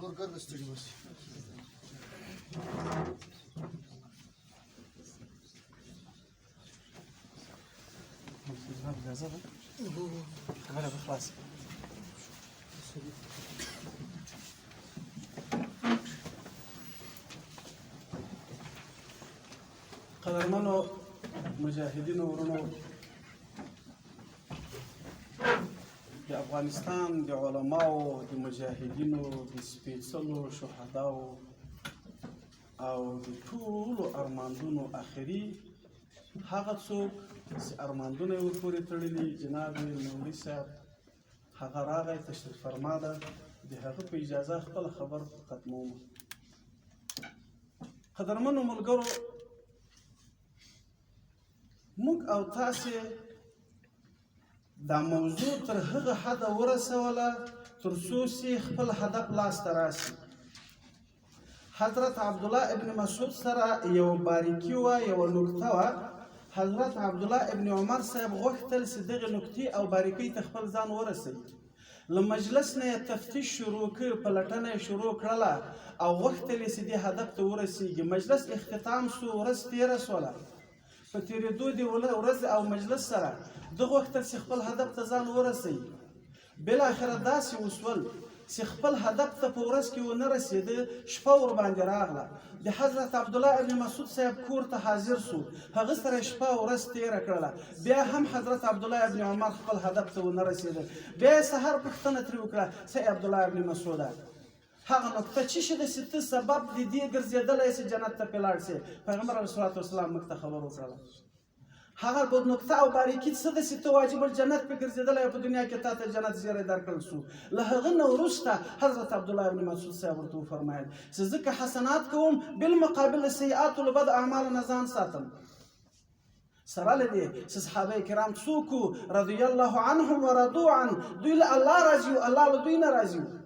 نور ګرد ستړي وسی اجازه ده خبره بخلاص قدرمنو مجاهدینو ورونو د افغانستان د علماو د مجاهدینو د سپېڅلو شهداو او د ټولو ارماندونو اخري هغه څوک چې ارماندونه یې ورپورې تړلي جناب نوري صاحب هغه راغی تشریف فرما ده د هغه په اجازه خپل خبر ختموم. قدرمنو ملګرو موږ او تاسې دا موضوع تر هغه حده ورسوله تر څو چې خپل هدف لاسته راشي. حضرت عبدالله ابن مسعود سره یو باریکي وه یوه نکته وه. حضرت عبدالله ابن عمر صاحب غوښتل چې دغې نکتې او باریکۍ ته خپل ځان ورسوي. له مجلس نه یې تفتیش شروع کړ، پلټنه یې شروع کړله او غوښتل یې چې دې هدف ته ورسېږي. مجلس اختتام سو، ورځ تېره شوله. په تېرېدو د ورځې او مجلس سره ده غوښتل چې خپل هدف ته ځان ورسوي. بالاخره داسې وشول چې خپل هدف ته په ورځ کې ونه رسېده، شپه ورباندې راغله. د حضرت عبدالله ابن مسعود صاحب کور ته حاضر سو، هغه سره شپه ورځ تېره کړله. بیا هم حضرت عبدالله ابن عمر خپل هدف ته ونه رسېده. بیا یې سهار پوښتنه ترې وکړه چې عبدالله ابن مسعوده هغه نکته څه شي ده چې ته سبب د دې ګرځېدلی چې جنت ته پې لاړ شې؟ پیغمبر علیه الصلاة والسلام موږ ته خبر وکړله. هغه نکته او باریکي څه ده چې ته واجب الجنت پې ګرځېدلی او په دنیا کې تا ته جنت زیری درکړل سو. له هغه نه وروسته حضرت عبدالله ابن مسعود صاحب ورته وفرمایل چې زه که حسنات کوم بالمقابل د سیئاتو له بد اعمالو نه ځان ساتم. سره له دې چې صحابه کرام څوک رضی الله عنهم ورضوا عنه، دوی له الله راضي وو، الله له دوی نه راضي وو.